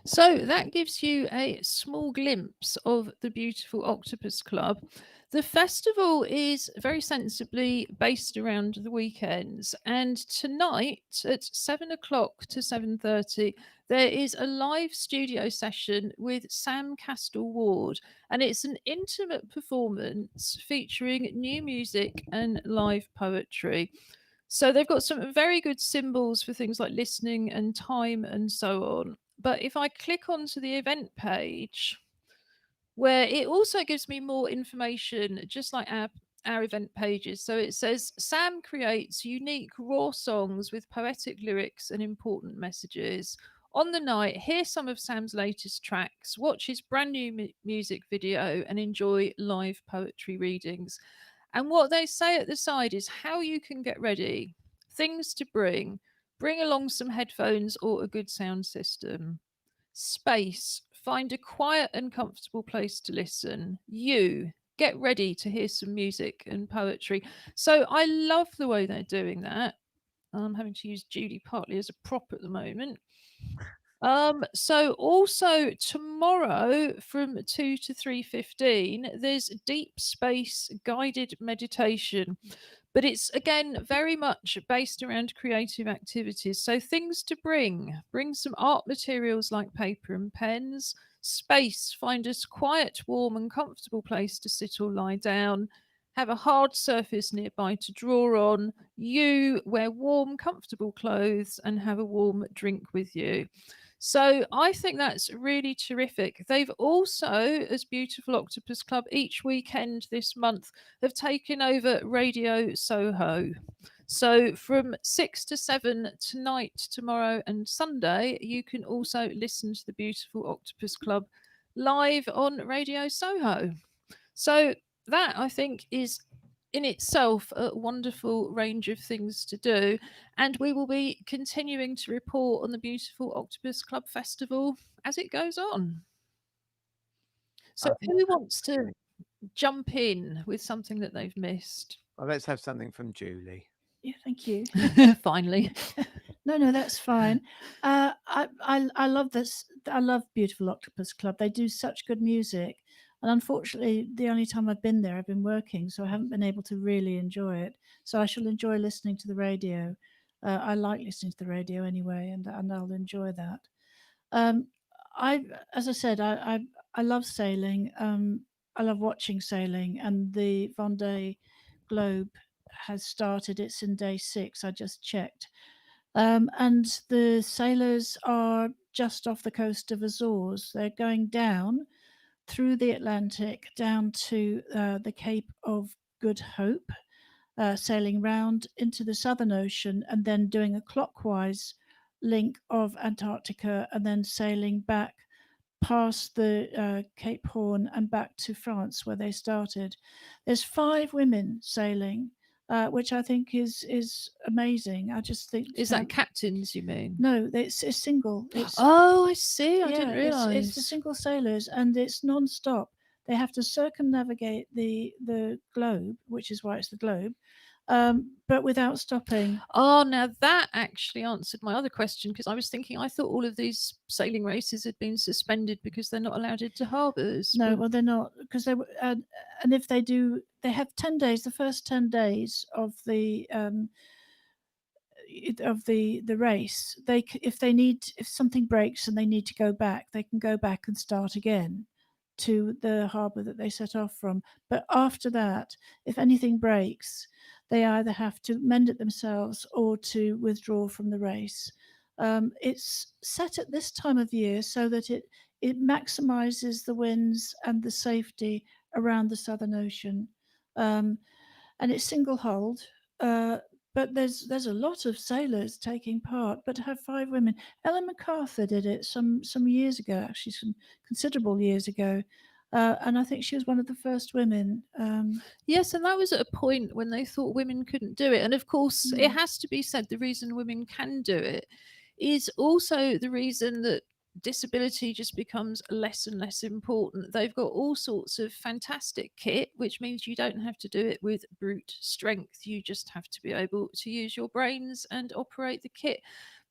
So that gives you a small glimpse of the Beautiful Octopus Club. The festival is very sensibly based around the weekends, and tonight at 7 o'clock to 7:30 there is a live studio session with Sam Castell Ward, and it's an intimate performance featuring new music and live poetry. So they've got some very good symbols for things like listening and time and so on. But if I click onto the event page, where it also gives me more information, just like our event pages. So it says Sam creates unique raw songs with poetic lyrics and important messages. On the night, hear some of Sam's latest tracks, watch his brand new music video, and enjoy live poetry readings. And what they say at the side is how you can get ready, things to bring. Bring along some headphones or a good sound system. Space. Find a quiet and comfortable place to listen. You get ready to hear some music and poetry. So I love the way they're doing that. I'm having to use Judy partly as a prop at the moment. So also tomorrow from 2 to 3:15 there's deep space guided meditation, but it's again very much based around creative activities. So things to bring some art materials like paper and pens. Space, find a quiet, warm and comfortable place to sit or lie down. Have a hard surface nearby to draw on. You wear warm, comfortable clothes and have a warm drink with you. So I think that's really terrific. They've also, as Beautiful Octopus Club, each weekend this month have taken over Radio Soho. So from 6 to 7 tonight, tomorrow, and Sunday, you can also listen to the Beautiful Octopus Club live on Radio Soho. So that, I think, is in itself a wonderful range of things to do, and we will be continuing to report on the Beautiful Octopus Club Festival as it goes on. So who wants to jump in with something that they've missed? Well, let's have something from Julie. Yeah, thank you. Finally. No, that's fine. I love this. I love Beautiful Octopus Club. They do such good music. And unfortunately, the only time I've been there, I've been working, so I haven't been able to really enjoy it. So I shall enjoy listening to the radio. I like listening to the radio anyway, and I'll enjoy that. As I said, I love sailing. I love watching sailing, and the Vendée Globe has started. It's in day 6. I just checked. And the sailors are just off the coast of Azores. They're going down through the Atlantic down to the Cape of Good Hope, sailing round into the Southern Ocean, and then doing a clockwise link of Antarctica, and then sailing back past the Cape Horn and back to France where they started. There's 5 women sailing, which I think is amazing. I just think Is that captains, you mean? no, it's single. It's Oh, I see. I yeah, didn't realise. it's the single sailors, and it's non-stop. They have to circumnavigate the globe, which is why it's the globe, but without stopping. Oh, now that actually answered my other question, because I was thinking, I thought all of these sailing races had been suspended because they're not allowed into harbours. No, but- well, they're not, because they and if they do, they have 10 days. The first 10 days of the race, if something breaks and they need to go back, they can go back and start again to the harbour that they set off from. But after that, if anything breaks, they either have to mend it themselves or to withdraw from the race. It's set at this time of year so that it maximizes the winds and the safety around the Southern Ocean, and it's single hulled. But there's a lot of sailors taking part, but to have 5 women. Ellen MacArthur did it some years ago, actually some considerable years ago, and I think she was one of the first women. Yes, and that was at a point when they thought women couldn't do it. And of course, it Mm. has to be said, the reason women can do it is also the reason that disability just becomes less and less important. They've got all sorts of fantastic kit, which means you don't have to do it with brute strength. You just have to be able to use your brains and operate the kit.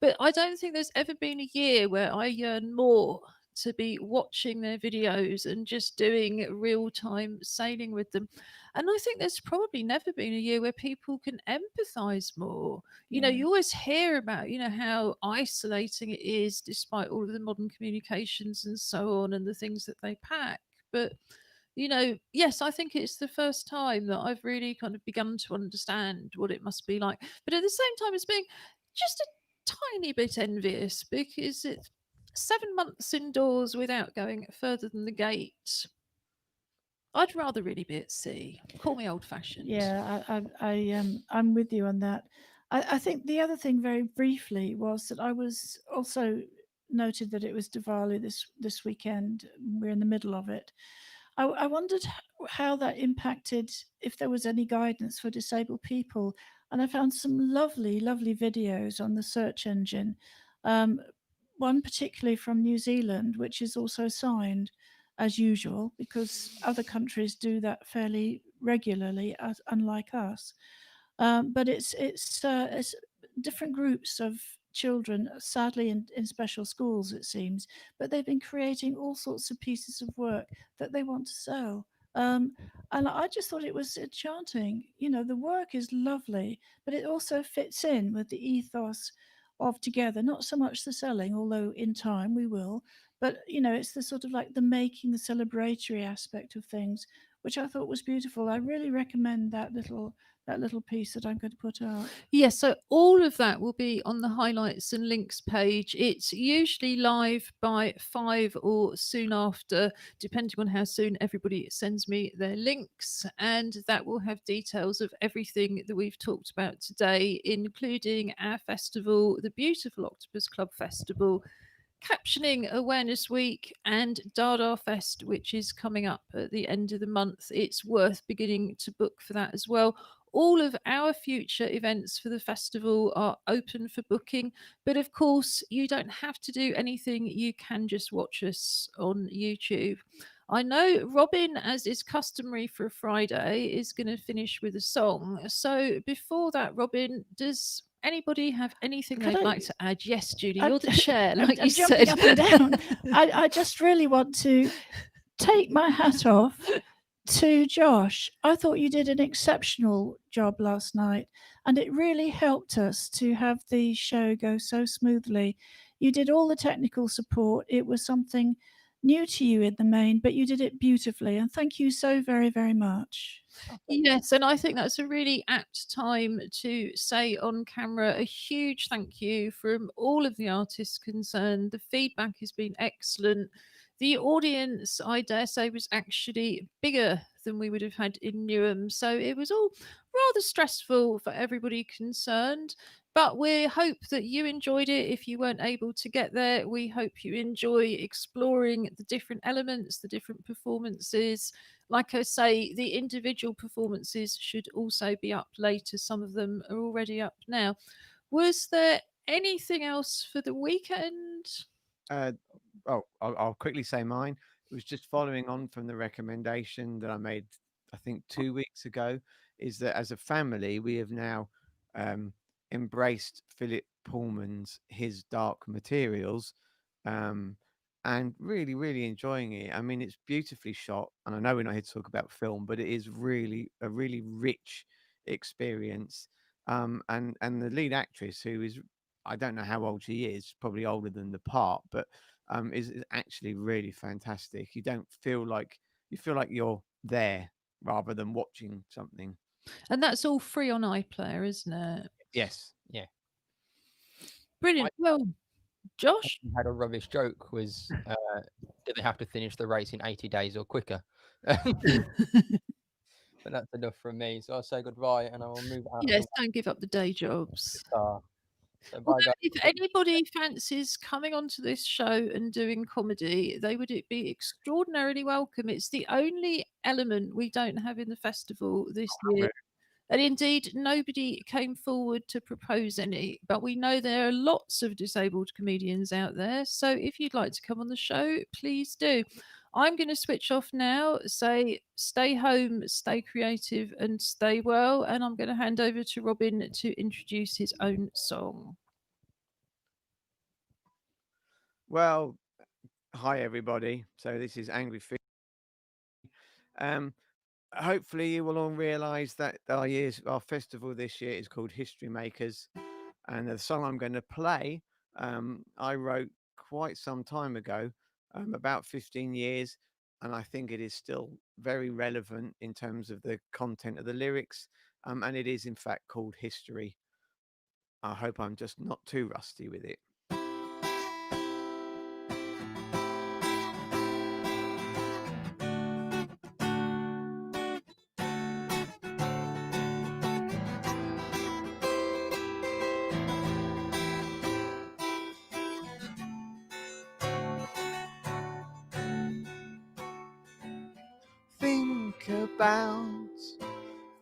But I don't think there's ever been a year where I yearn more to be watching their videos and just doing real-time sailing with them. And I think there's probably never been a year where people can empathize more. You know, Yeah. you always hear about, how isolating it is despite all of the modern communications and so on and the things that they pack. But yes, I think it's the first time that I've really kind of begun to understand what it must be like. But at the same time, it's being just a tiny bit envious because it's 7 months indoors without going further than the gate. I'd rather really be at sea. Call me old-fashioned. Yeah, I'm with you on that. I think the other thing, very briefly, was that I was also noted that it was Diwali this weekend. We're in the middle of it. I wondered how that impacted, if there was any guidance for disabled people, and I found some lovely videos on the search engine. One particularly from New Zealand, which is also signed, as usual, because other countries do that fairly regularly, unlike us. But it's different groups of children, sadly in special schools, it seems, but they've been creating all sorts of pieces of work that they want to sell. And I just thought it was enchanting. The work is lovely, but it also fits in with the ethos of Together. Not so much the selling, although in time we will, but it's the sort of like the making, the celebratory aspect of things, which I thought was beautiful. I really recommend that little piece that I'm going to put out. Yes, so all of that will be on the highlights and links page. It's usually live by 5 or soon after, depending on how soon everybody sends me their links. And that will have details of everything that we've talked about today, including our festival, the Beautiful Octopus Club Festival, Captioning Awareness Week, and Dada Fest, which is coming up at the end of the month. It's worth beginning to book for that as well. All of our future events for the festival are open for booking, but of course, you don't have to do anything. You can just watch us on YouTube. I know Robin, as is customary for a Friday, is going to finish with a song. So before that, Robin, does anybody have anything Could they'd I- like to add? Yes, Judy, I'm- you're the chair, I'm- like I'm you jumping said. up and down. I just really want to take my hat off to Josh. I thought you did an exceptional job last night, and it really helped us to have the show go so smoothly. You did all the technical support. It was something new to you in the main, but you did it beautifully, and thank you so very, very much. Yes, and I think that's a really apt time to say on camera a huge thank you from all of the artists concerned. The feedback has been excellent. The audience, I dare say, was actually bigger than we would have had in Newham. So it was all rather stressful for everybody concerned. But we hope that you enjoyed it. If you weren't able to get there, we hope you enjoy exploring the different elements, the different performances. Like I say, the individual performances should also be up later. Some of them are already up now. Was there anything else for the weekend? I'll quickly say mine. It was just following on from the recommendation that I made, I think 2 weeks ago, is that as a family, we have now embraced Philip Pullman's His Dark Materials, and really, really enjoying it. I mean, it's beautifully shot, and I know we're not here to talk about film, but it is really a really rich experience. And the lead actress, who is, I don't know how old she is, probably older than the part, but is actually really fantastic. You don't feel like you feel like you're there rather than watching something. And that's all free on iPlayer, isn't it? Yes. Yeah. Brilliant. Well, Josh? Had a rubbish joke was, did they have to finish the race in 80 days or quicker? But that's enough from me. So I'll say goodbye and I will move out. Yes, don't give up the day jobs. So bye, Although guys. if anybody fancies coming onto this show and doing comedy, they would be extraordinarily welcome. It's the only element we don't have in the festival this year. And indeed, nobody came forward to propose any, but we know there are lots of disabled comedians out there. So if you'd like to come on the show, please do. I'm going to switch off now, say stay home, stay creative, and stay well. And I'm going to hand over to Robin to introduce his own song. Well, hi everybody. So this is Angry Fish. Hopefully you will all realise that our festival this year is called History Makers, and the song I'm going to play, I wrote quite some time ago, about 15 years, and I think it is still very relevant in terms of the content of the lyrics, and it is in fact called History. I hope I'm just not too rusty with it.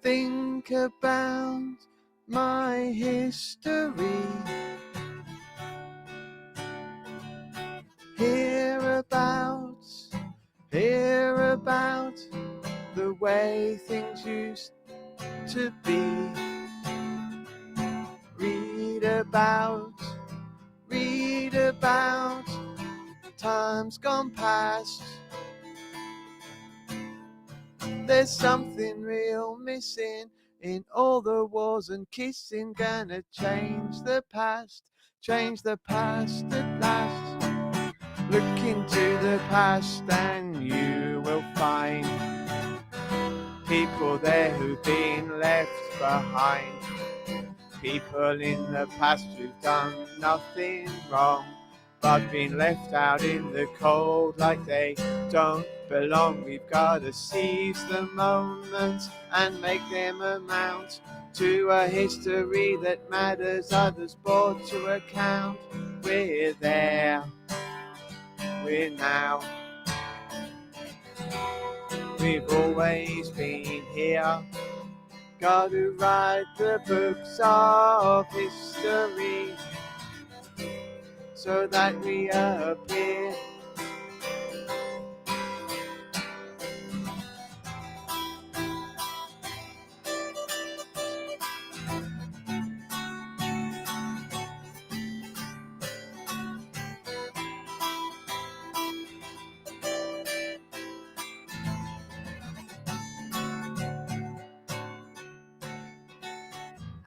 Think about my history. Hear about the way things used to be. Read about times gone past. There's something real missing in all the wars and kissing. Gonna change the past at last. Look into the past and you will find people there who've been left behind. People in the past who've done nothing wrong, but been left out in the cold like they don't belong. We've got to seize the moments and make them amount to a history that matters, others brought to account. We're there, we're now. We've always been here. Got to write the books of history so that we appear.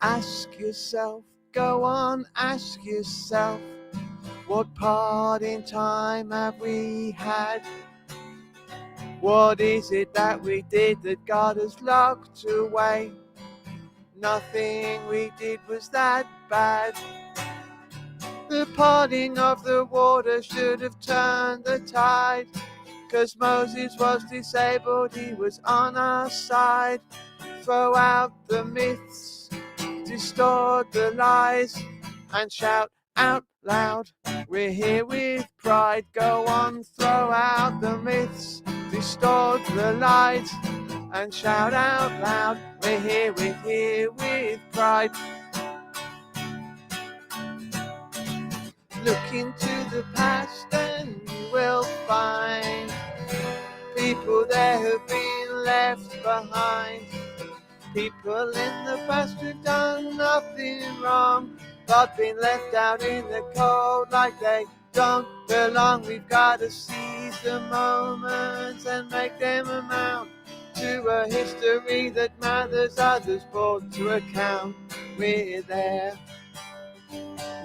Ask yourself, go on, ask yourself, what part in time have we had? What is it that we did that got us locked away? Nothing we did was that bad. The parting of the water should have turned the tide. 'cause Moses was disabled, he was on our side. Throw out the myths, distort the lies, and shout out loud, we're here with pride. Go on, throw out the myths, distort the lies, and shout out loud, we're here with pride. Look into the past and you will find people there who've been left behind. People in the past who've done nothing wrong, but been left out in the cold like they don't belong. We've got to seize the moments and make them amount to a history that matters, others brought to account. We're there,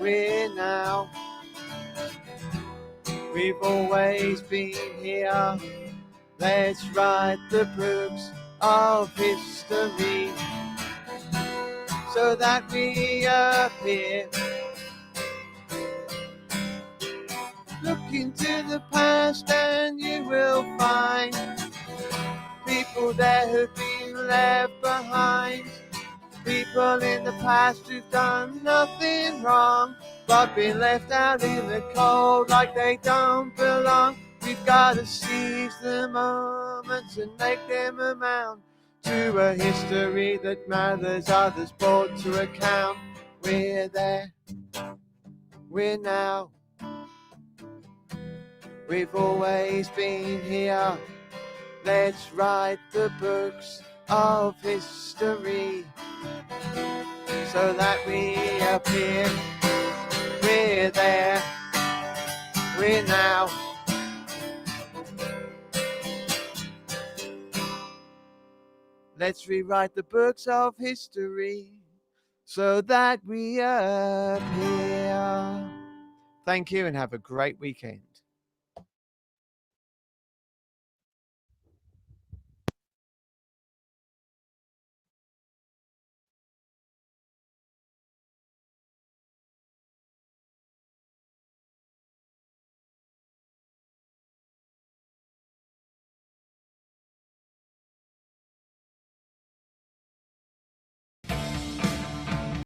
we're now. We've always been here. Let's write the books of history so that we appear. Look into the past and you will find people there who've been left behind. People in the past who've done nothing wrong, but been left out in the cold like they don't belong. We've got to seize the moments and make them amount to a history that matters, others brought to account. We're there, we're now. We've always been here. Let's write the books of history so that we appear. We're there, we're now. Let's rewrite the books of history so that we appear. Thank you and have a great weekend.